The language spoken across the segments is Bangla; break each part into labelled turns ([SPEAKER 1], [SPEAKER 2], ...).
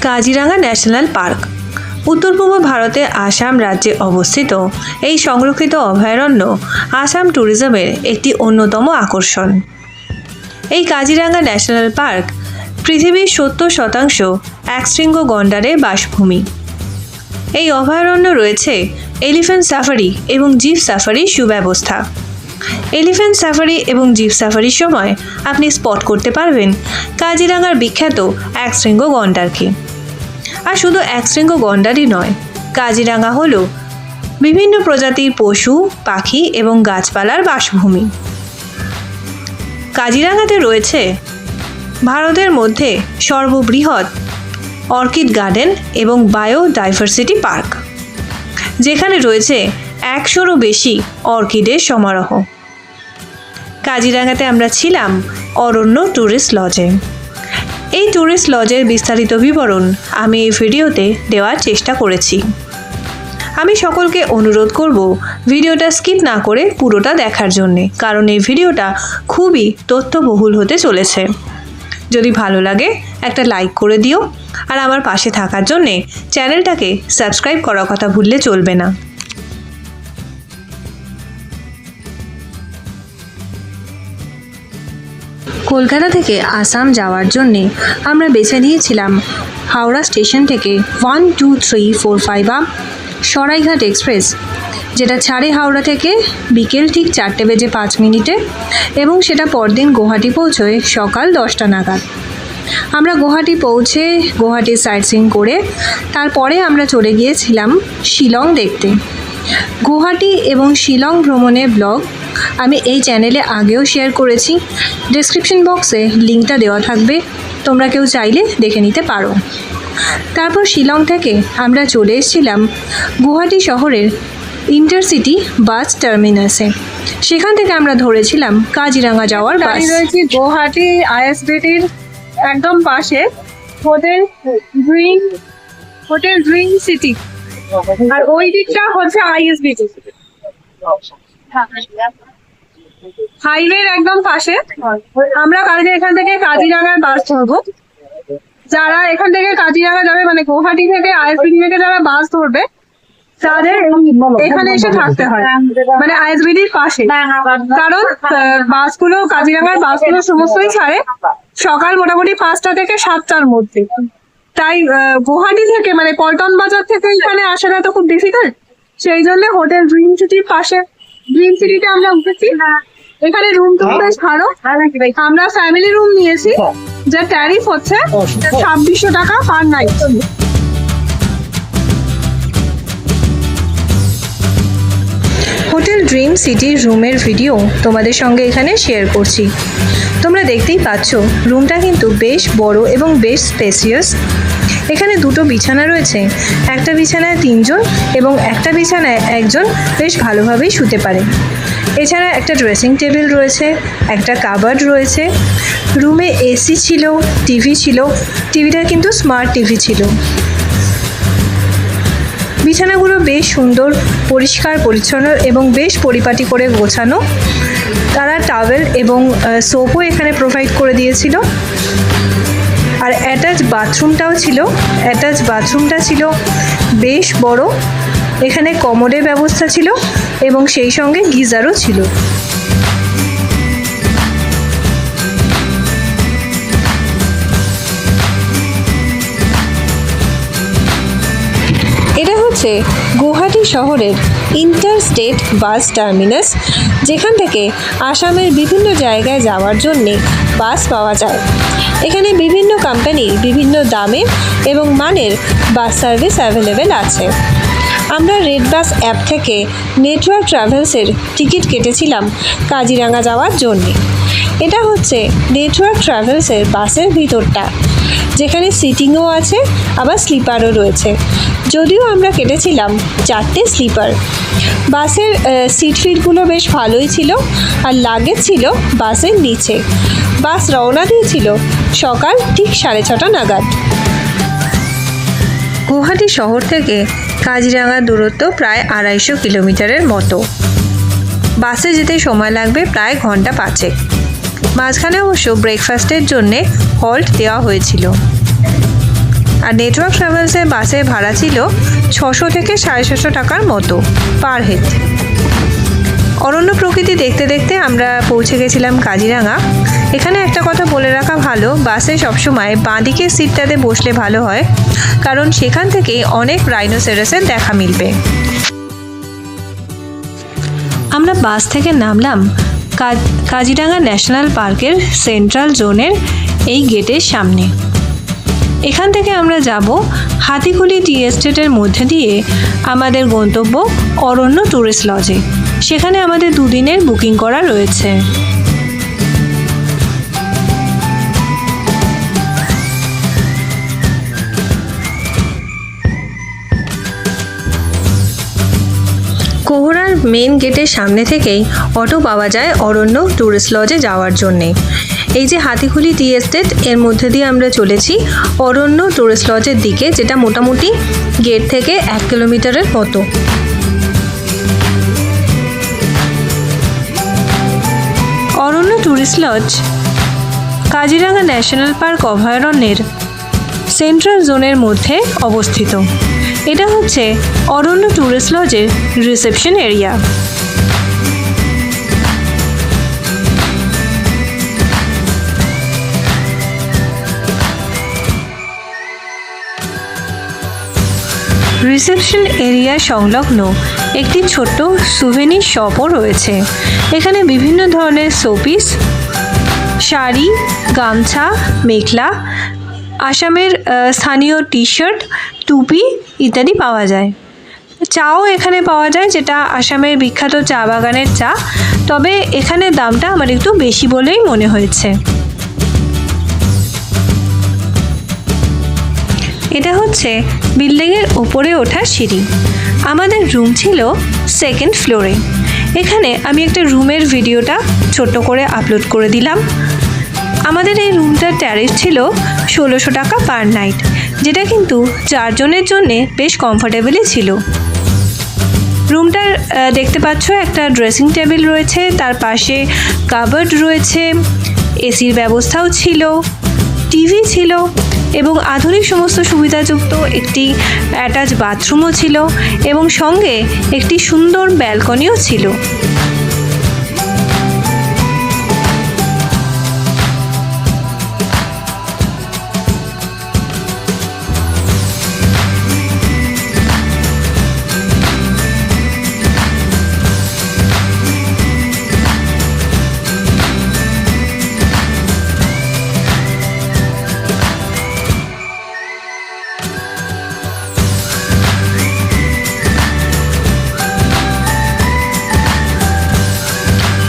[SPEAKER 1] কাজিরাঙ্গা ন্যাশনাল পার্ক উত্তর পূর্ব ভারতে আসাম রাজ্যে অবস্থিত এই সংরক্ষিত অভয়ারণ্য আসাম ট্যুরিজমের একটি অন্যতম আকর্ষণ। এই কাজিরাঙ্গা ন্যাশনাল পার্ক পৃথিবীর 70% একশৃঙ্গ গন্ডারের বাসভূমি। এই অভয়ারণ্য রয়েছে এলিফ্যান্ট সাফারি এবং জিপ সাফারির সুব্যবস্থা। এলিফ্যান্ট সাফারি এবং জিপ সাফারির সময় আপনি স্পট করতে পারবেন কাজিরাঙ্গার বিখ্যাত একশৃঙ্গ গন্ডারকে। আর শুধু একশৃঙ্গ গন্ডারই নয়, কাজিরাঙ্গা হলো বিভিন্ন প্রজাতির পশু, পাখি এবং গাছপালার বাসভূমি। কাজিরাঙ্গাতে রয়েছে ভারতের মধ্যে সর্ববৃহৎ অর্কিড গার্ডেন এবং বায়োডাইভার্সিটি পার্ক, যেখানে রয়েছে 100-রও বেশি অর্কিডের সমারোহ। কাজিরাঙ্গাতে আমরা ছিলাম অরণ্য ট্যুরিস্ট লজে। এই ট্যুরিস্ট লজের বিস্তারিত বিবরণ আমি এই ভিডিওতে দেওয়ার চেষ্টা করেছি। আমি সকলকে অনুরোধ করব ভিডিওটা স্কিপ না করে পুরোটা দেখার জন্যে, কারণ এই ভিডিওটা খুবই তথ্যবহুল হতে চলেছে। যদি ভালো লাগে একটা লাইক করে দিও, আর আমার পাশে থাকার জন্যে চ্যানেলটাকে সাবস্ক্রাইব করার কথা ভুললে চলবে না। কলকাতা থেকে আসাম যাওয়ার জন্যে আমরা বেছে নিয়েছিলাম হাওড়া স্টেশন থেকে 1, 2, 3, 4, 5 আপ সরাইঘাট এক্সপ্রেস, যেটা ছাড়ে হাওড়া থেকে বিকেল ঠিক 4:05 এবং সেটা পরদিন গুয়াহাটি পৌঁছয় সকাল 10টা নাগাদ। আমরা গুয়াহাটি পৌঁছে গুয়াহাটি সাইট সিইং করে তারপরে আমরা চলে গিয়েছিলাম শিলং দেখতে। গুয়াহাটি এবং শিলং ভ্রমণের ব্লগ আমি এই চ্যানেলে আগেও শেয়ার করেছি, ডেসক্রিপশন বক্সে লিঙ্কটা দেওয়া থাকবে, তোমরা কেউ চাইলে দেখে নিতে পারো। তারপর শিলং থেকে আমরা চলে এসেছিলাম গুয়াহাটি শহরের ইন্টারসিটি বাস টার্মিনাসে। সেখান থেকে আমরা ধরেছিলাম কাজিরাঙ্গা যাওয়ার বাস।
[SPEAKER 2] রয়েছি গুয়াহাটি আইএসবিটির একদম পাশে হোটেল ড্রিম সিটি, আর ওই দিকটা হচ্ছে আইএসবিটি হাইওয়ের একদম পাশে। আমরা কালকে এখান থেকে কাজিরাঙ্গার বাস ধরবো। যারা এখান থেকে কাজিরাঙ্গা যাবে, মানে গুয়াহাটি থেকে আইএসবিটি থেকে যারা বাস ধরবে তাদের এখানে এসে থাকতে হয়, মানে আইএসবিটির পাশে। কারণ বাসগুলো, কাজিরাঙ্গার বাসগুলো সমস্তই ছাড়ে সকাল মোটামুটি 5টা থেকে 7টার মধ্যে। তাই গুয়াহাটি থেকে, মানে পল্টন বাজার থেকে এখানে আসাটা তো খুব ডিফিকাল্ট। সেই জন্য হোটেল ড্রিম সিটির পাশে, ড্রিম সিটিতে আমরা উঠেছি। এখানে রুম তো বেশ ভালো। আমরা ফ্যামিলি রুম নিয়েছি, যার ট্যারিফ হচ্ছে 2600 টাকা পার নাইট।
[SPEAKER 1] হোটেল ড্রিম সিটির রুমের ভিডিও তোমাদের সঙ্গে এখানে শেয়ার করছি। তোমরা দেখতেই পাচ্ছ রুমটা কিন্তু বেশ বড় এবং বেশ স্পেসিয়াস। এখানে 2টো বিছানা রয়েছে, একটা বিছানায় 3 জন এবং একটা বিছানায় 1 জন বেশ ভালোভাবেই শুতে পারে। এছাড়া একটা ড্রেসিং টেবিল রয়েছে, একটা কাবার্ড রয়েছে। রুমে এসি ছিল, টিভি ছিল, টিভিটা কিন্তু স্মার্ট টিভি ছিল। বিছানাগুলো বেশ সুন্দর, পরিষ্কার পরিচ্ছন্ন এবং বেশ পরিপাটি করে গোছানো। তারা টাওয়েল এবং সোপও এখানে প্রোভাইড করে দিয়েছিল। আর অ্যাটাচ বাথরুমটাও ছিল। অ্যাটাচ বাথরুমটা ছিল বেশ বড়। এখানে কমোডের ব্যবস্থা ছিল এবং সেই সঙ্গে গিজারও ছিল। এটা হচ্ছে গুয়াহাটি শহরের ইন্টারস্টেট বাস টার্মিনাস, যেখান থেকে আসামের বিভিন্ন জায়গায় যাওয়ার জন্যে বাস পাওয়া যায়। এখানে বিভিন্ন কোম্পানির বিভিন্ন দামে এবং মানের বাস সার্ভিস অ্যাভেলেবেল আছে। আমরা রেড বাস অ্যাপ থেকে নেটওয়ার্ক ট্রাভেলসের টিকিট কেটেছিলাম কাজিরাঙ্গা যাওয়ার জন্যে। এটা হচ্ছে নেটওয়ার্ক ট্রাভেলসের বাসের ভিতরটা, যেখানে সিটিংও আছে, আবার স্লিপারও রয়েছে। যদিও আমরা কেটেছিলাম 4টে স্লিপার। বাসের সিট ফিটগুলো বেশ ভালোই ছিল, আর লাগেজ ছিল বাসের নিচে। বাস রওনা দিয়েছিল সকাল ঠিক 6:30 নাগাদ। গুয়াহাটি শহর থেকে কাজিরাঙ্গার দূরত্ব প্রায় 250 কিলোমিটারের মতো। বাসে যেতে সময় লাগবে প্রায় ঘন্টা 5। মাঝখানে অবশ্য ব্রেকফাস্টের জন্যে হল্ট দেওয়া হয়েছিল। আর নেটওয়ার্ক ট্রাভেলসের বাসের ভাড়া ছিল 600 থেকে 650 টাকার মতো পার হেড। অরণ্য প্রকৃতি দেখতে দেখতে আমরা পৌঁছে গেছিলাম কাজিরাঙা। এখানে একটা কথা বলে রাখা ভালো, বাসে সবসময় বাঁ দিকের সিটটাতে বসলে ভালো হয়, কারণ সেখান থেকেই অনেক রাইনোসেরাসের দেখা মিলবে। আমরা বাস থেকে নামলাম কাজিরাঙা ন্যাশনাল পার্কের সেন্ট্রাল জোনের এই গেটের সামনে। এখান থেকে আমরা যাব হাতিকুলি টি এস্টেটের মধ্যে দিয়ে আমাদের গন্তব্য অরণ্য ট্যুরিস্ট লজে। সেখানে আমাদের 2 দিনের বুকিং করা রয়েছে। কোহরার মেন গেটের সামনে থেকেই অটো পাওয়া যায় অরণ্য ট্যুরিস্ট লজে যাওয়ার জন্যে। এই যে হাতিকুলি টি এস্টেট, এর মধ্যে দিয়ে আমরা চলেছি অরণ্য ট্যুরিস্ট লজের দিকে, যেটা মোটামুটি গেট থেকে 1 কিলোমিটারের মতো। Aranya tourist lodge Kaziranga national park অভয়ারণ্যের সেন্ট্রাল জোনের মধ্যে অবস্থিত। এটা হচ্ছে অরণ্য ট্যুরিস্ট লজের রিসেপশন এরিয়া। রিসেপশন এরিয়া সংলগ্ন একটি ছোট্ট সুভেনির শপও রয়েছে। এখানে বিভিন্ন ধরনের শোপিস, শাড়ি, গামছা, মেখলা, আসামের স্থানীয় টি শার্ট, টুপি ইত্যাদি পাওয়া যায়। চাও এখানে পাওয়া যায়, যেটা আসামের বিখ্যাত চা বাগানের চা, তবে এখানে দামটা আমার একটু বেশি বলেই মনে হয়েছে। এটা হচ্ছে বিল্ডিংয়ের ওপরে ওঠার সিঁড়ি। আমাদের রুম ছিল 2nd ফ্লোরে। এখানে আমি একটা রুমের ভিডিওটা ছোট করে আপলোড করে দিলাম। আমাদের এই রুমটার ট্যারিফ ছিল 1600 টাকা পার নাইট, যেটা কিন্তু 4 জনের জন্যে বেশ কমফোর্টেবলই ছিল। রুমটার দেখতে পাচ্ছ একটা ড্রেসিং টেবিল রয়েছে, তার পাশে কাবার্ড রয়েছে, এসির ব্যবস্থাও ছিল, টিভি ছিল এবং আধুনিক সমস্ত সুবিধাযুক্ত একটি অ্যাটাচ বাথরুমও ছিল এবং সঙ্গে একটি সুন্দর ব্যালকনিও ছিল।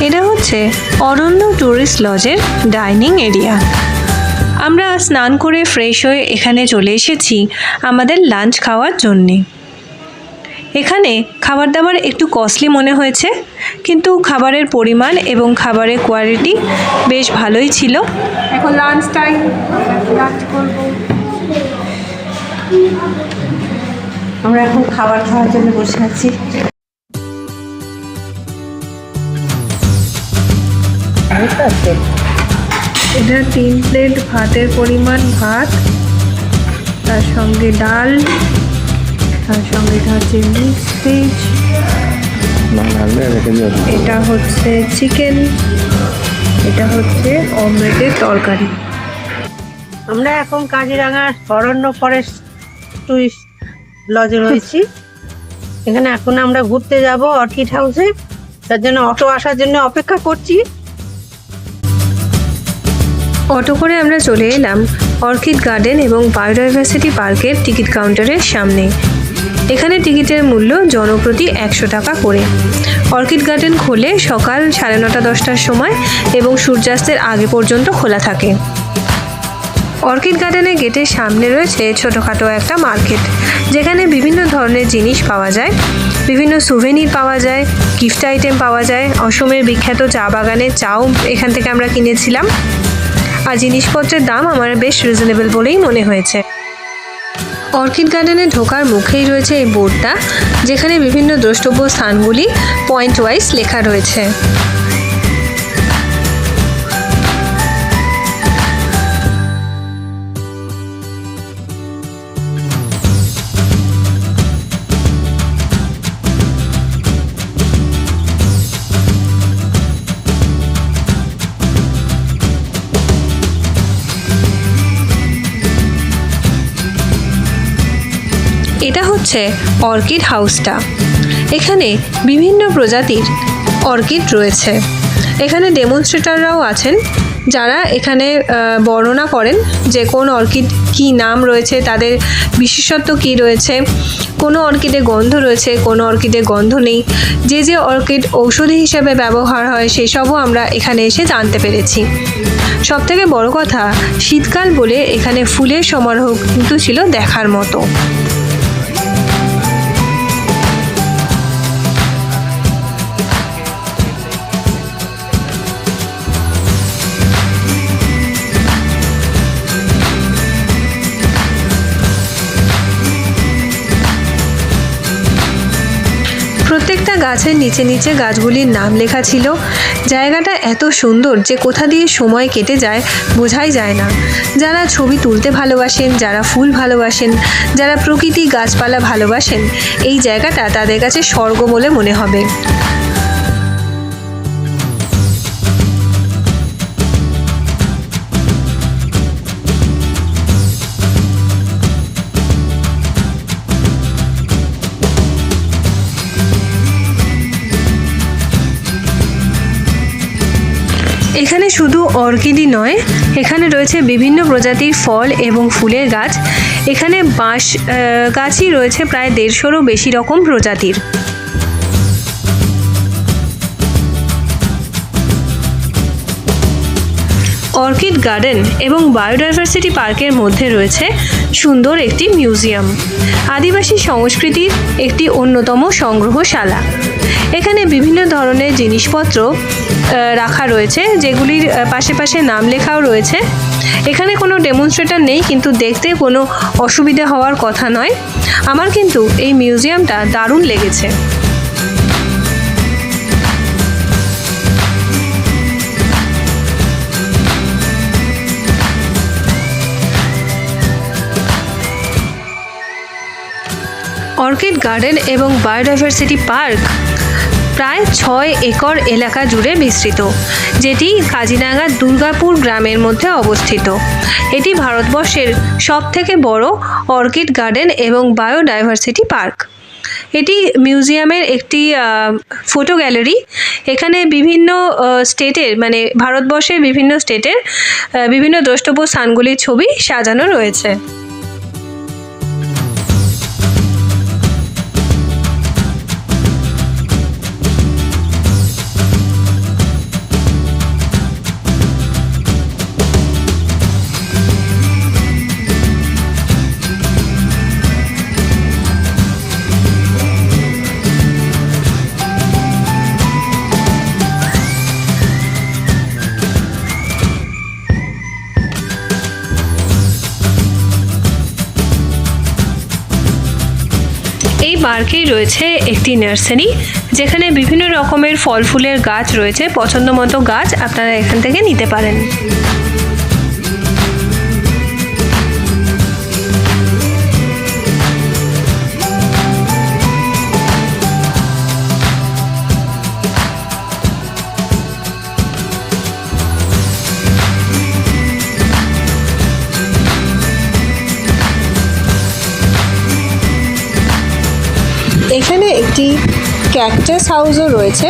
[SPEAKER 1] এটা হচ্ছে অরণ্য ট্যুরিস্ট লজের ডাইনিং এরিয়া। আমরা স্নান করে ফ্রেশ হয়ে এখানে চলে এসেছি আমাদের লাঞ্চ খাওয়ার জন্যে। এখানে খাবার দাবার একটু কস্টলি মনে হয়েছে, কিন্তু খাবারের পরিমাণ এবং খাবারের কোয়ালিটি বেশ ভালোই ছিল। এখন লাঞ্চ টাইম, লাঞ্চ করব।
[SPEAKER 3] আমরা এখন খাবার খাওয়ার জন্য বসে আছি।
[SPEAKER 1] এটা 3 প্লেট ভাতের পরিমাণ ভাত, তার সঙ্গে ডাল, তার সঙ্গে থাকছে মিক্স ভেজ, এটা হচ্ছে চিকেন, এটা হচ্ছে অমলেটের তরকারি।
[SPEAKER 3] আমরা এখন কাজিরাঙার অরণ্য ফরেস্ট টুরিস্ট লজে রয়েছি। এখানে এখন আমরা ঘুরতে যাব অর্কিড হাউসে, তার জন্য অটো আসার জন্য অপেক্ষা করছি।
[SPEAKER 1] অটো করে আমরা চলে এলাম অর্কিড গার্ডেন এবং বায়োডাইভার্সিটি পার্কের টিকিট কাউন্টারের সামনে। এখানে টিকিটের মূল্য জনপ্রতি 100 টাকা করে। অর্কিড গার্ডেন খোলে সকাল 9:30-10টার সময় এবং সূর্যাস্তের আগে পর্যন্ত খোলা থাকে। অর্কিড গার্ডেনের গেটের সামনে রয়েছে ছোটোখাটো একটা মার্কেট, যেখানে বিভিন্ন ধরনের জিনিস পাওয়া যায়, বিভিন্ন সুভেনির পাওয়া যায়, গিফট আইটেম পাওয়া যায়। অসমের বিখ্যাত চা বাগানের চাও এখান থেকে আমরা কিনেছিলাম, আর জিনিসপত্রের দাম আমার বেশ রিজনেবল বলেই মনে হয়েছে। অর্কিড গার্ডেনে ঢোকার মুখেই রয়েছে এই বোর্ডটা, যেখানে বিভিন্ন দ্রষ্টব্য স্থানগুলি পয়েন্ট ওয়াইজ লেখা রয়েছে। এটা হচ্ছে অর্কিড হাউসটা। এখানে বিভিন্ন প্রজাতির অর্কিড রয়েছে। এখানে ডেমনস্ট্রেটররাও আছেন যারা এখানে বর্ণনা করেন যে কোন অর্কিড কী নাম রয়েছে, তাদের বিশেষত্ব কী রয়েছে, কোনো অর্কিডে গন্ধ রয়েছে, কোনো অর্কিডে গন্ধ নেই। যে যে অর্কিড ঔষধি হিসেবে ব্যবহার হয় সেসবও আমরা এখানে এসে জানতে পেরেছি। সবথেকে বড় কথা, শীতকাল বলে এখানে ফুলের সমারোহ কিন্তু ছিল দেখার মতো। প্রত্যেকটা গাছের নিচে নিচে গাছগুলির নাম লেখা ছিল। জায়গাটা এত সুন্দর যে কোথা দিয়ে সময় কেটে যায় বোঝাই যায় না। যারা ছবি তুলতে ভালোবাসেন, যারা ফুল ভালোবাসেন, যারা প্রকৃতি গাছপালা ভালোবাসেন, এই জায়গাটা তাদের কাছে স্বর্গ বলে মনে হবে। এখানে শুধু অর্কিডই নয়, এখানে রয়েছে বিভিন্ন প্রজাতির ফল এবং ফুলের গাছ। এখানে বাঁশ গাছই রয়েছে প্রায় 150-রও বেশি রকম প্রজাতির। অর্কিড গার্ডেন এবং বায়োডাইভার্সিটি পার্কের মধ্যে রয়েছে সুন্দর একটি মিউজিয়াম, আদিবাসী সংস্কৃতির একটি অন্যতম সংগ্রহশালা। এখানে বিভিন্ন ধরনের জিনিসপত্র রাখা রয়েছে, যেগুলির পাশে পাশে নাম লেখাও রয়েছে। এখানে কোনো ডেমনস্ট্রেটর নেই, কিন্তু দেখতে কোনো অসুবিধা হওয়ার কথা নয়। আমার কিন্তু এই মিউজিয়ামটা দারুণ লেগেছে। অর্কিড গার্ডেন এবং বায়োডাইভার্সিটি পার্ক প্রায় 6 একর এলাকা জুড়ে বিস্তৃত, যেটি কাজিরাঙ্গার দুর্গাপুর গ্রামের মধ্যে অবস্থিত। এটি ভারতবর্ষের সবথেকে বড় অর্কিড গার্ডেন এবং বায়োডাইভার্সিটি পার্ক। এটি মিউজিয়ামের একটি ফটো গ্যালারি। এখানে বিভিন্ন স্টেটের, মানে ভারতবর্ষের বিভিন্ন স্টেটের বিভিন্ন দ্রষ্টব্য স্থানগুলির ছবি সাজানো রয়েছে। এই পার্কেই রয়েছে একটি নার্সারি, যেখানে বিভিন্ন রকমের ফল ফুলের গাছ রয়েছে। পছন্দ মতো গাছ আপনারা এখান থেকে নিতে পারেন। এখানে একটি ক্যাকটাস হাউসও রয়েছে,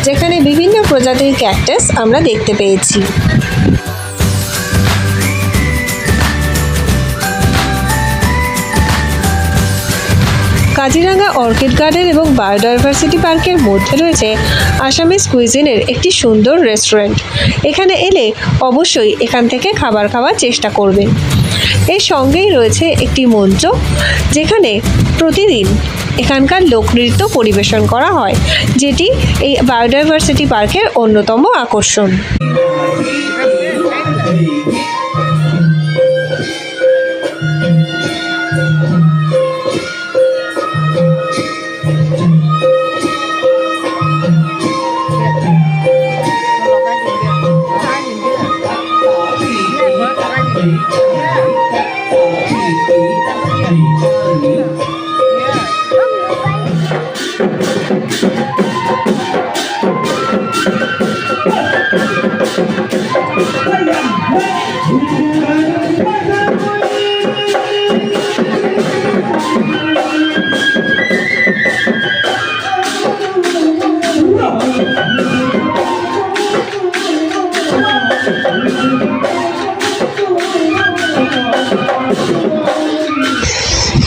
[SPEAKER 1] যেখানে বিভিন্ন প্রজাতির ক্যাকটাস আমরা দেখতে পেয়েছি। কাজিরাঙ্গা অর্কিড গার্ডেন এবং বায়োডাইভার্সিটি পার্কের মধ্যে রয়েছে আসামিজ কুইজিনের একটি সুন্দর রেস্টুরেন্ট। এখানে এলে অবশ্যই এখান থেকে খাবার খাওয়ার চেষ্টা করবেন। এর সঙ্গেই রয়েছে একটি মঞ্চ, যেখানে প্রতিদিন এখানকার লোকনৃত্য পরিবেশন করা হয়, যেটি এই বায়োডাইভার্সিটি পার্কের অন্যতম আকর্ষণ।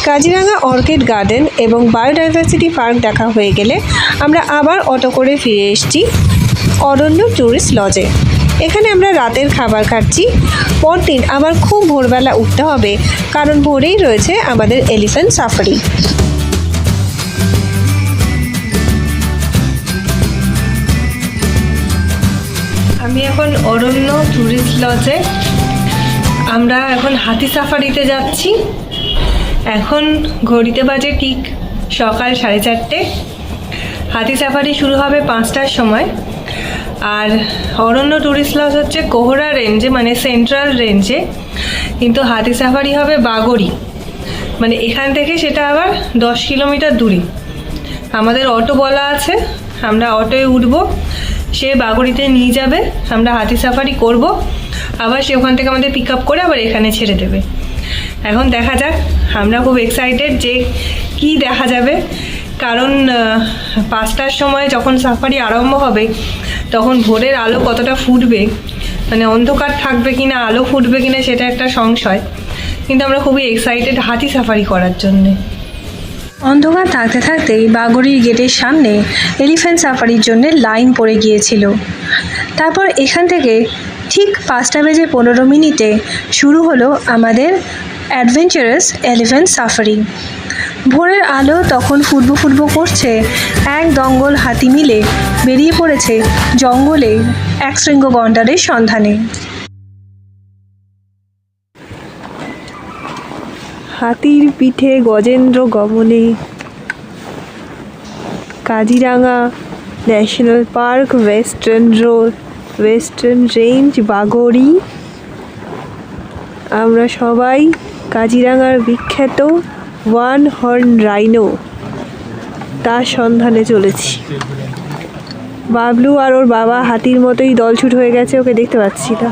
[SPEAKER 1] কাজিরাঙা অর্কিড গার্ডেন এবং বায়োডাইভার্সিটি পার্ক দেখা হয়ে গেলে আমরা আবার অটো করে ফিরে এসেছি অরণ্য ট্যুরিস্ট লজে। এখানে আমরা রাতের খাবার খাচ্ছি। পরদিন আবার খুব ভোরবেলা উঠতে হবে, কারণ ভোরেই রয়েছে আমাদের এলিফ্যান্ট সাফারি। আমি এখন অরণ্য ট্যুরিস্ট লজে। আমরা এখন হাতি সাফারিতে যাচ্ছি। এখন ঘড়িতে বাজে ঠিক সকাল 4:30। হাতি সাফারি শুরু হবে 5টার সময়। আর অরণ্য ট্যুরিস্ট লজ হচ্ছে কোহরা রেঞ্জে, মানে সেন্ট্রাল রেঞ্জে, কিন্তু হাতি সাফারি হবে বাগড়ি, মানে এখান থেকে সেটা আবার 10 কিলোমিটার দূরে। আমাদের অটো বলা আছে, আমরা অটোয় উঠব, সে বাগড়িতে নিয়ে যাবে, আমরা হাতি সাফারি করব, আবার সে ওখান থেকে আমাদের পিক আপ করে আবার এখানে ছেড়ে দেবে। এখন দেখা যাক, আমরা খুব এক্সাইটেড যে কি দেখা যাবে, কারণ 5টার সময় যখন সাফারি আরম্ভ হবে তখন ভোরের আলো কতটা ফুটবে, মানে অন্ধকার থাকবে কিনা আলো ফুটবে কিনা সেটা একটা সংশয়, কিন্তু আমরা খুবই এক্সাইটেড হাতি সাফারি করার জন্যে। অন্ধকার থাকতে থাকতেই বাগড়ির গেটের সামনে এলিফ্যান্ট সাফারির জন্য লাইন পড়ে গিয়েছিল। তারপর এখান থেকে ঠিক 5:15 শুরু হলো আমাদের অ্যাডভেঞ্চারাস এলিফ্যান্ট সাফারি। ভোরের আলো তখন ফুটবো করছে। এক দঙ্গল হাতি মিলে বেরিয়ে পড়েছে জঙ্গলে একশৃঙ্গ গন্ডারের সন্ধানে। হাতির পিঠে গজেন্দ্র গমনে, Kaziranga national park, western range, Bagori. আমরা সবাই কাজিরাঙার বিখ্যাত ওয়ান হর্ন রাইনো তার সন্ধানে চলেছি। বাবলু আর ওর বাবা হাতির মতোই দলছুট হয়ে গেছে, ওকে দেখতে পাচ্ছি না।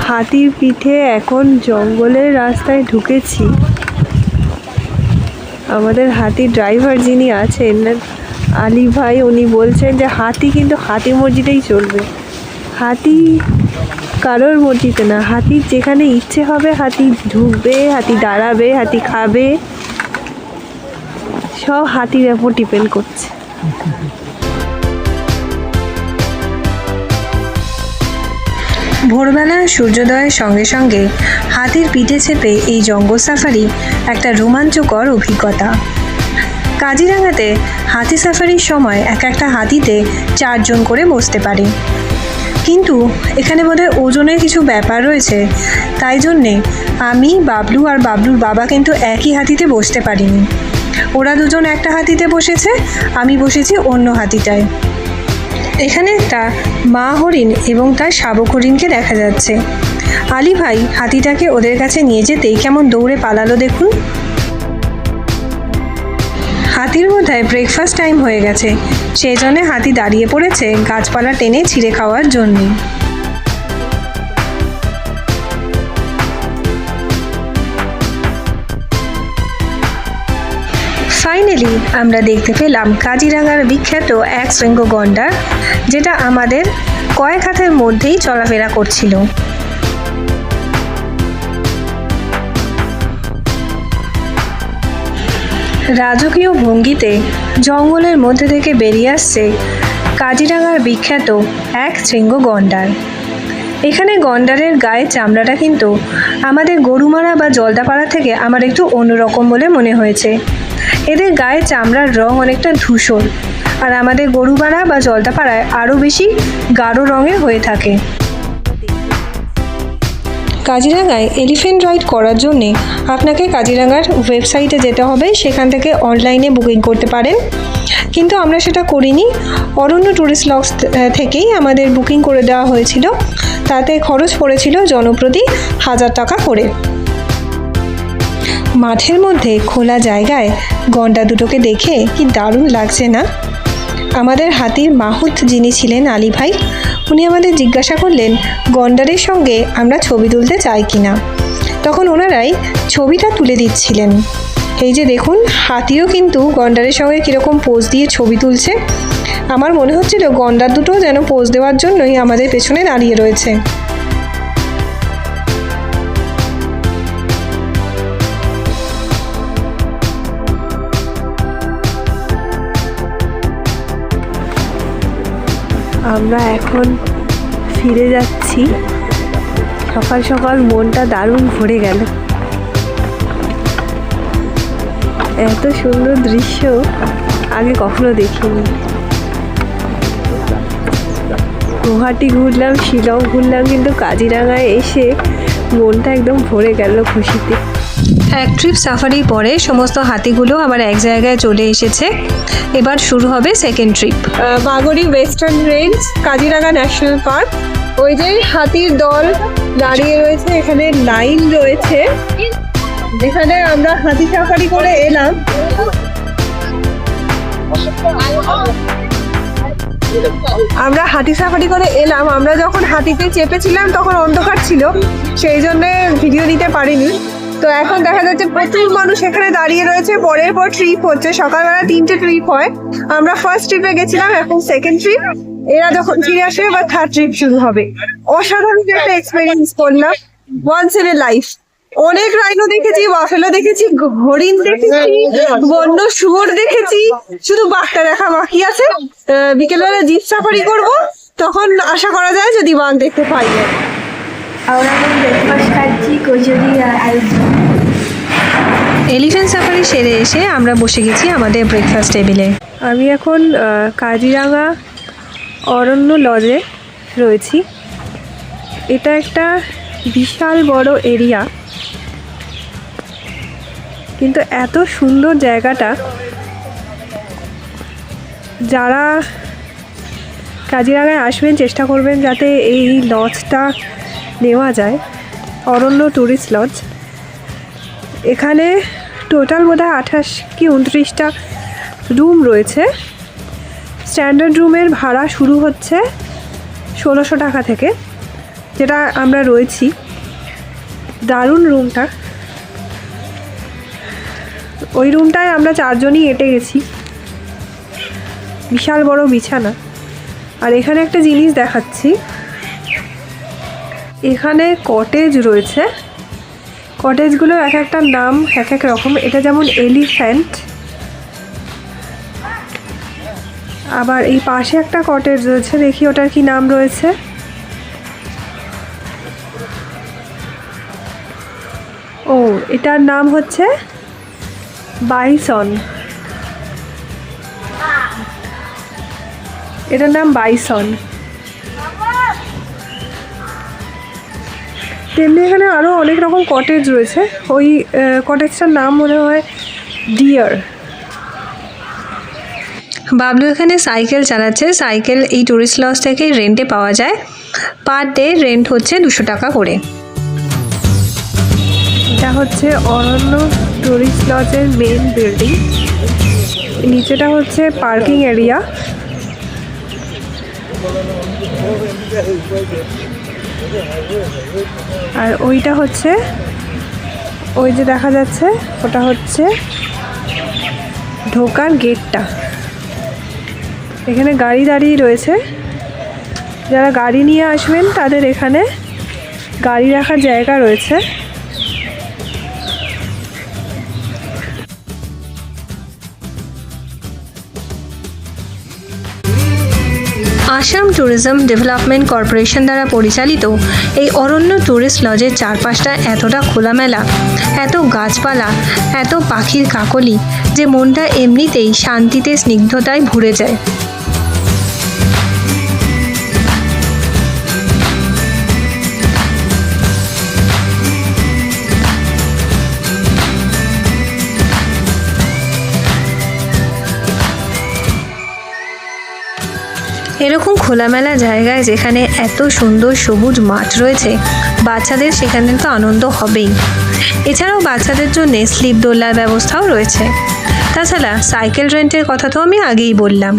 [SPEAKER 1] হাতির পিঠে এখন জঙ্গলের রাস্তায় ঢুকেছি। আমাদের হাতির ড্রাইভার যিনি আছেন আলী ভাই, উনি বলছেন যে হাতি কিন্তু হাতি মসজিদেই চলবে, হাতি কারোর মসজিদে না, হাতির যেখানে ইচ্ছে হবে হাতি ঢুকবে, হাতি দাঁড়াবে, হাতি খাবে, সব হাতির উপর ডিপেন্ড করছে। ভোরবেলা সূর্যোদয়ের সঙ্গে সঙ্গে হাতির পিঠে চেপে এই জঙ্গল সাফারি একটা রোমাঞ্চকর অভিজ্ঞতা। কাজিরাঙাতে হাতি সাফারির সময় একটা হাতিতে 4 জন করে বসতে পারে, কিন্তু এখানে বোধহয় ওজনের কিছু ব্যাপার রয়েছে, তাই জন্যে আমি, বাবলু আর বাবলুর বাবা কিন্তু একই হাতিতে বসতে পারিনি। ওরা দুজন একটা হাতিতে বসেছে, আমি বসেছি অন্য হাতিটায়। এখানে একটা মা হরিণ এবং তার শাবক হরিণকে দেখা যাচ্ছে। আলী ভাই হাতিটাকে ওদের কাছে নিয়ে যেতেই কেমন দৌড়ে পালালো দেখুন। হাতির বোধহয় ব্রেকফাস্ট টাইম হয়ে গেছে, সেই জন্য হাতি দাঁড়িয়ে পড়েছে গাছপালা টেনে ছিঁড়ে খাওয়ার জন্যে। ফাইনালি আমরা দেখতে পেলাম কাজিরাঙার বিখ্যাত একশৃঙ্গ গন্ডার, যেটা আমাদের কয়েক হাতের মধ্যেই চলাফেরা করছিল। রাজকীয় ভঙ্গিতে জঙ্গলের মধ্যে থেকে বেরিয়ে আসছে কাজিরাঙার বিখ্যাত একশৃঙ্গ গন্ডার। এখানে গন্ডারের গায়ের চামড়াটা কিন্তু আমাদের গরুমারা বা জলদাপাড়া থেকে আমার একটু অন্যরকম বলে মনে হয়েছে। এদের গায়ের চামড়ার রং অনেকটা ধূসর, আর আমাদের গরুমারা বা জলদাপাড়ায় আরও বেশি গাঢ় রঙের হয়ে থাকে। কাজিরাঙায় এলিফ্যান্ট রাইড করার জন্যে আপনাকে কাজিরাঙার ওয়েবসাইটে যেতে হবে, সেখান থেকে অনলাইনে বুকিং করতে পারেন, কিন্তু আমরা সেটা করিনি। অরণ্য ট্যুরিস্ট লজ থেকেই আমাদের বুকিং করে দেওয়া হয়েছিল, তাতে খরচ পড়েছিল জনপ্রতি 1000 টাকা করে। মাঠের মধ্যে খোলা জায়গায় গন্ডার দুটোকে দেখে কি দারুণ লাগছে না। আমাদের হাতির মাহুত যিনি ছিলেন আলী ভাই, উনি আমাদের জিজ্ঞাসা করলেন গন্ডারের সঙ্গে আমরা ছবি তুলতে চাই কিনা। তখন ওনারাই ছবিটা তুলে দিচ্ছিলেন। এই যে দেখুন, হাতিও কিন্তু গন্ডারের সঙ্গে কীরকম পোজ দিয়ে ছবি তুলছে। আমার মনে হচ্ছিল গন্ডার দুটো যেন পোজ দেওয়ার জন্যই আমাদের পেছনে দাঁড়িয়ে রয়েছে। আমরা এখন ফিরে যাচ্ছি। সকাল সকাল মনটা দারুণ ভরে গেল। এত সুন্দর দৃশ্য আগে কখনো দেখিনি। গুয়াহাটি ঘুরলাম, শিলং ঘুরলাম, কিন্তু কাজিরাঙায় এসে মনটা একদম ভরে গেল খুশিতে। এক ট্রিপ সাফারির পরে সমস্ত হাতিগুলো আবার এক জায়গায় চলে এসেছে। এবার শুরু হবে second trip. Bagri western range, Kaziranga national park. ওই যে হাতির দল দাঁড়িয়ে রয়েছে, এখানে লাইন রয়েছে। এখানে আমরা হাতি সাফারি করে এলাম। আমরা যখন হাতিতে চেপেছিলাম তখন অন্ধকার ছিল, সেই জন্য ভিডিও নিতে পারিনি। তো এখন দেখা যাচ্ছে প্রচুর মানুষ এখানে দাঁড়িয়ে রয়েছে। পরের পর ট্রিপ হচ্ছে, সকালবেলা 3টে ট্রিপ হয়। আমরা ফার্স্ট ট্রিপে গেছিলাম, এখন সেকেন্ড ট্রিপ। এরা যখন ফিরে আসবে এবার থার্ড ট্রিপ শুরু হবে। অসাধারণ একটা এক্সপিরিয়েন্স করলাম, ওয়ান্স ইন এ লাইফ। অনেক রাইনো দেখেছি, বাফেলো দেখেছি, হরিণ দেখেছি, বন্য শুয়োর দেখেছি, শুধু বাঘটা দেখা বাকি আছে। বিকেলবেলা জিপ সাফারি করব, তখন আশা করা যায় যদি বাঘ দেখতে পাই।
[SPEAKER 4] আমরা এখন ব্রেকফাস্ট খাচ্ছি, কচুরি আর আলু।
[SPEAKER 1] এলিফ্যান্ট সাফারি সেরে এসে আমরা বসে গেছি আমাদের ব্রেকফাস্ট টেবিলে। আমি এখন কাজিরাঙা অরণ্য লজে রয়েছি। এটা একটা বিশাল বড় এরিয়া, কিন্তু এত সুন্দর জায়গাটা। যারা কাজিরাঙায় আসবেন চেষ্টা করবেন যাতে এই লজটা নেওয়া যায়, অরণ্য ট্যুরিস্ট লজ। এখানে টোটাল বোধহয় 28 কি 29টা রুম রয়েছে। স্ট্যান্ডার্ড রুমের ভাড়া শুরু হচ্ছে 1600 টাকা থেকে, যেটা আমরা রয়েছি। দারুণ রুমটা। ওই রুমটায় আমরা 4 জনই এঁটে গেছি। বিশাল বড় বিছানা। আর এখানে একটা জিনিস দেখাচ্ছি, এখানে কটেজ রয়েছে। কটেজগুলো এক একটা নাম এক এক রকম। এটা যেমন এলিফ্যান্ট, আবার এই পাশে একটা কটেজ রয়েছে, দেখি ওটার কি নাম রয়েছে। ও, এটার নাম হচ্ছে বাইসন। এটার নাম বাইসন। তেমনি এখানে আরও অনেক রকম কটেজ রয়েছে। ওই কটেজটার নাম মনে হয় ডিয়ার। বাবলু এখানে সাইকেল চালাচ্ছে। সাইকেল এই ট্যুরিস্ট লজ থেকে রেন্টে পাওয়া যায়। পার ডে রেন্ট হচ্ছে 200 টাকা করে। এটা হচ্ছে অরণ্য ট্যুরিস্ট লজের মেন বিল্ডিং। নিচেটা হচ্ছে পার্কিং এরিয়া। আর ওইটা হচ্ছে, ওই যে দেখা যাচ্ছে ওটা হচ্ছে ঢোকার গেটটা। এখানে গাড়ি দাঁড়িয়ে রয়েছে। যারা গাড়ি নিয়ে আসবেন তাদের এখানে গাড়ি রাখার জায়গা রয়েছে। আসাম ট্যুরিজম ডেভেলপমেন্ট কর্পোরেশন দ্বারা পরিচালিত এই অরণ্য ট্যুরিস্ট লজের চারপাশটা এতটা খোলামেলা, এত গাছপালা, এত পাখির কাকলি যে মনটা এমনিতেই শান্তিতে স্নিগ্ধতায় ভরে যায়। এরকম খোলামেলা জায়গায় যেখানে এত সুন্দর সবুজ মাঠ রয়েছে, বাচ্চাদের সেখানে তো আনন্দ হবেই। এছাড়াও বাচ্চাদের জন্য স্লিপ দোলনার ব্যবস্থাও রয়েছে। তাছাড়া সাইকেল রেন্টের কথা তো আমি আগেই বললাম।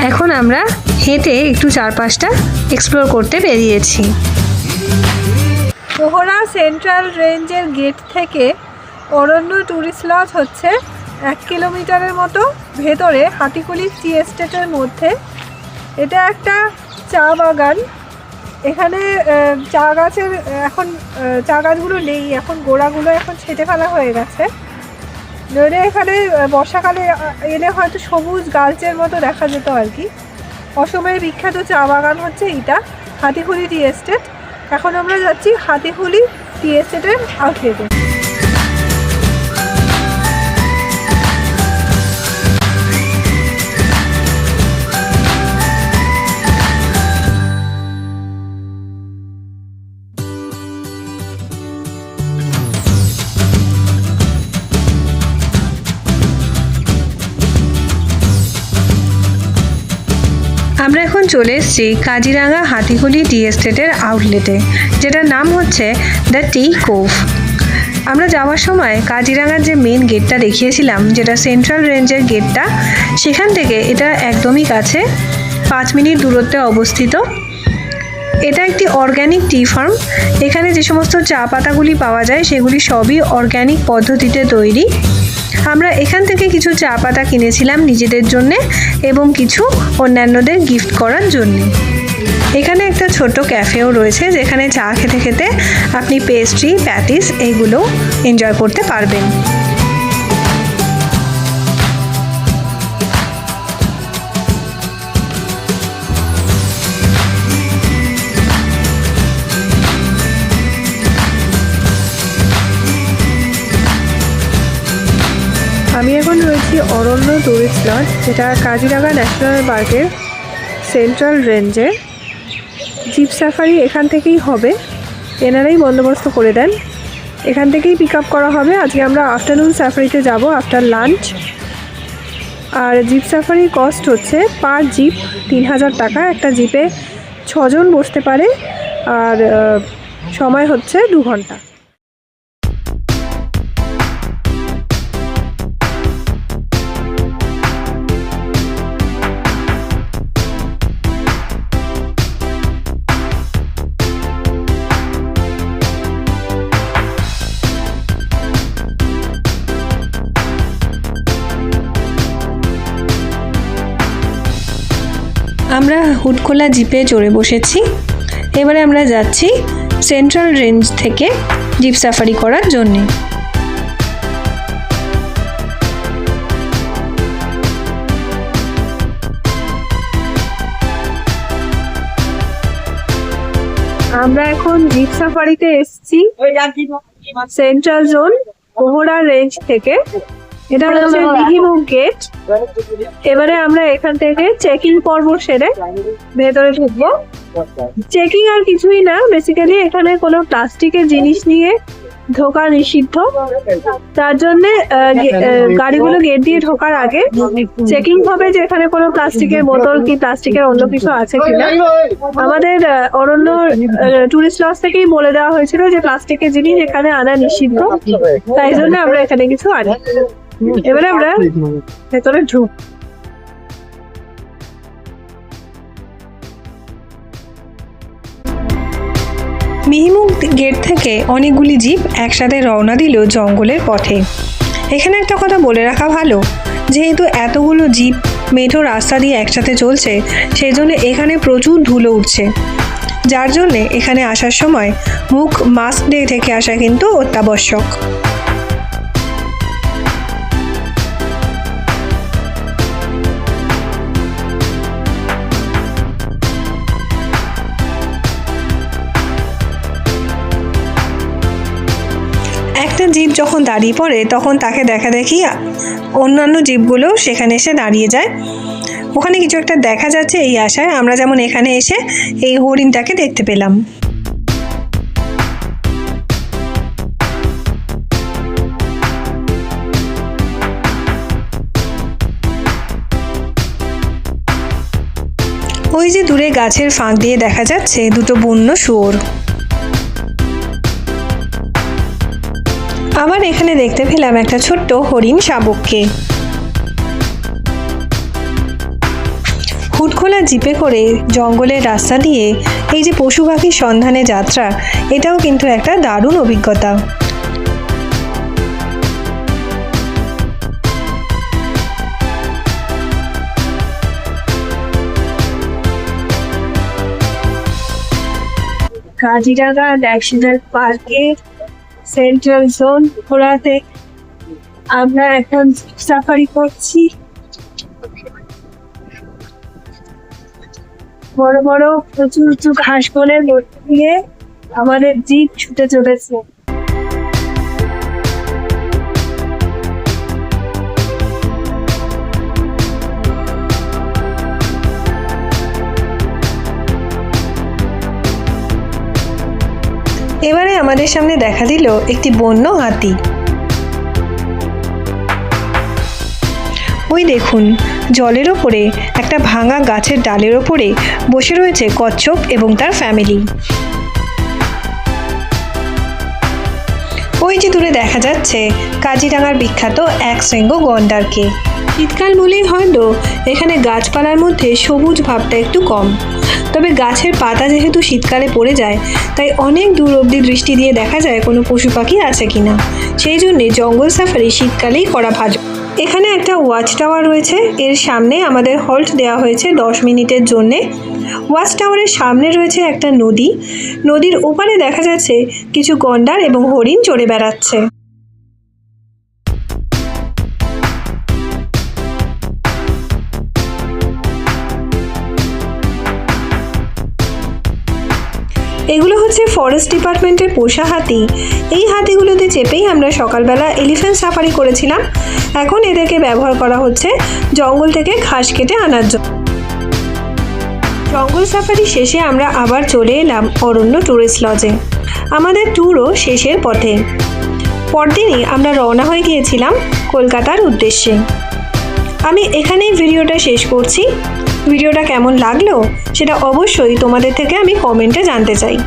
[SPEAKER 1] এখন আমরা হেঁটে একটু চারপাশটা এক্সপ্লোর করতে বেরিয়েছি।
[SPEAKER 2] কোহরা সেন্ট্রাল রেঞ্জের গেট থেকে অরণ্য ট্যুরিস্ট লজ হচ্ছে 1 কিলোমিটারের মতো ভেতরে হাতিকুলি টি এস্টেটের মধ্যে। এটা একটা চা বাগান। এখানে চা গাছের এখন চা গাছগুলো নেই, এখন গোড়াগুলো এখন ছেঁটে ফেলা হয়ে গেছে। নইলে এখানে বর্ষাকালে এলে হয়তো সবুজ গাছের মতো দেখা যেত আর কি। অসমের বিখ্যাত চা বাগান হচ্ছে এটা, হাতিকুলি টি এস্টেট। এখন আমরা যাচ্ছি হাতিকুলি টি এস্টেটের আউটলেটে।
[SPEAKER 1] আমরা এখন চলে এসেছি কাজিরাঙা হাতিকুলি টি এস্টেটের আউটলেটে, যেটার নাম হচ্ছে দ্য টি কোভ। আমরা যাওয়ার সময় কাজিরাঙার যে মেন গেটটা দেখিয়েছিলাম, যেটা সেন্ট্রাল রেঞ্জের গেটটা, সেখান থেকে এটা একদমই কাছে, 5 মিনিট দূরত্বে অবস্থিত। এটা একটি অর্গ্যানিক টি ফার্ম। এখানে যে সমস্ত চা পাতাগুলি পাওয়া যায় সেগুলি সবই অর্গ্যানিক পদ্ধতিতে তৈরি। আমরা এখান থেকে কিছু চা পাতা কিনেছিলাম নিজেদের জন্যে এবং কিছু অন্যান্যদের গিফট করার জন্যে। এখানে একটা ছোট্ট ক্যাফেও রয়েছে, যেখানে চা খেতে খেতে আপনি পেস্ট্রি, প্যাটিস এইগুলো এনজয় করতে পারবেন।
[SPEAKER 2] আমি এখন রয়েছি অরণ্য ট্যুরিস্ট লজ, যেটা কাজিরাঙা ন্যাশনাল পার্কের সেন্ট্রাল রেঞ্জে। জিপ সাফারি এখান থেকেই হবে, এনারাই বন্দোবস্ত করে দেন। এখান থেকেই পিক আপ করা হবে। আজকে আমরা আফটারনুন সাফারিতে যাব আফটার লাঞ্চ। আর জিপ সাফারির কস্ট হচ্ছে পার জিপ 3000 টাকা। একটা জিপে 6 জন বসতে পারে, আর সময় হচ্ছে 2 ঘন্টা।
[SPEAKER 1] আমরা হুডখোলা জিপে চড়ে বসেছি। এবারে আমরা যাচ্ছি সেন্ট্রাল রেঞ্জ থেকে জিপ সাফারি করার জন্যে।
[SPEAKER 2] আমরা এখন জিপ সাফারিতে এসেছি সেন্ট্রাল জোন কোহরা রেঞ্জ থেকে। এটা হচ্ছে মিহিমুখ গেট। এবারে আমরা এখান থেকে চেকিং পর্ব সেরে ভেতরে ঢুকবো। চেকিং আর কিছুই না, বেসিক্যালি এখানে কোনো প্লাস্টিকের জিনিস নিয়ে ঢোকা নিষিদ্ধ। তার জন্য গাড়িগুলো গেট দিয়ে ঢোকার আগে চেকিং হবে যে এখানে কোনো প্লাস্টিকের বোতল কি প্লাস্টিকের অন্য কিছু আছে কিনা। আমাদের অরণ্য টুরিস্ট লজ থেকেই বলে দেওয়া হয়েছিল যে প্লাস্টিকের জিনিস এখানে আনা নিষিদ্ধ, তাই জন্য আমরা এখানে কিছু আনি। এবারে আমরা ভেতরে ঢুক।
[SPEAKER 1] মিহিমুখ গেট থেকে অনেকগুলি জিপ একসাথে রওনা দিল জঙ্গলের পথে। এখানে একটা কথা বলে রাখা ভালো, যেহেতু এতগুলো জিপ মেঠো রাস্তা দিয়ে একসাথে চলছে, সেই জন্য এখানে প্রচুর ধুলো উঠছে, যার জন্যে এখানে আসার সময় মুখ মাস্ক দিয়ে থেকে আসা কিন্তু অত্যাবশ্যক। একটা জিপ যখন দাঁড়িয়ে পড়ে তখন তাকে দেখা দেখি অন্যান্য জিপগুলোও সেখানে এসে দাঁড়িয়ে যায়। ওখানে কিছু একটা দেখা যাচ্ছে এই আশায় আমরা যেমন এখানে এসে এই হরিণটাকে দেখতে পেলাম। ওই যে দূরে গাছের ফাঁক দিয়ে দেখা যাচ্ছে দুটো বন্য শুয়োর। আবার এখানে দেখতে পেলাম একটা ছোট্ট হরিণ শাবককে। ফুটখোলা জিপে করে জঙ্গলের রাস্তা দিয়ে এই যে পশু পাখির সন্ধানে যাত্রা, এটাও কিন্তু একটা দারুণ অভিজ্ঞতা।
[SPEAKER 2] কাজিরাঙা ন্যাশনাল পার্কে সেন্ট্রাল জোন ঘোরাতে আমরা এখন সাফারি করছি। বড় বড় উঁচু উঁচু ঘাসবনের মধ্যে দিয়ে আমাদের জিপ ছুটে চলেছে।
[SPEAKER 1] এবারে আমাদের সামনে দেখা দিল একটি বন্য হাতি। ওই দেখুন, জলের ওপরে একটা ভাঙা গাছের ডালের ওপরে বসে রয়েছে কচ্ছপ এবং তার ফ্যামিলি। ওই যে দূরে দেখা যাচ্ছে কাজিরাঙার বিখ্যাত একশৃঙ্গ গন্ডারকে। শীতকাল বলেই হয়তো এখানে গাছপালার মধ্যে সবুজ ভাবটা একটু কম, তবে গাছের পাতা যেহেতু শীতকালে পড়ে যায় তাই অনেক দূর অবধি দৃষ্টি দিয়ে দেখা যায় কোনো পশু পাখি আছে কিনা। সেই জন্যে জঙ্গল সাফারি শীতকালেই করা ভালো। এখানে একটা ওয়াচ টাওয়ার রয়েছে, এর সামনে আমাদের হল্ট দেওয়া হয়েছে 10 মিনিটের জন্যে। ওয়াচ টাওয়ারের সামনে রয়েছে একটা নদী, নদীর ওপারে দেখা যাচ্ছে কিছু গন্ডার এবং হরিণ চড়ে বেড়াচ্ছে। এগুলো হচ্ছে ফরেস্ট ডিপার্টমেন্টের পোষা হাতি। এই হাতিগুলোতে চেপেই আমরা সকালবেলা এলিফ্যান্ট সাফারি করেছিলাম। এখন এদেরকে ব্যবহার করা হচ্ছে জঙ্গল থেকে ঘাস কেটে আনার জন্য। জঙ্গল সাফারি শেষে আমরা আবার চলে এলাম অরণ্য ট্যুরিস্ট লজে। আমাদের ট্যুরও শেষের পথে। পরদিনই আমরা রওনা হয়ে গিয়েছিলাম কলকাতার উদ্দেশ্যে। আমি এখানেই ভিডিওটা শেষ করছি। ভিডিওটা কেমন লাগলো সেটা অবশ্যই তোমাদের থেকে আমি কমেন্টে জানতে চাই।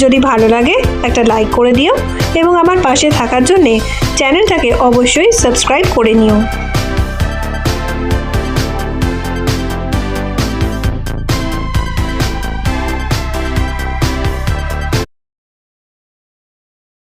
[SPEAKER 1] যদি ভালো লাগে একটা লাইক করে দিও এবং আমার পাশে থাকার জন্যে চ্যানেলটাকে অবশ্যই সাবস্ক্রাইব করে নিও।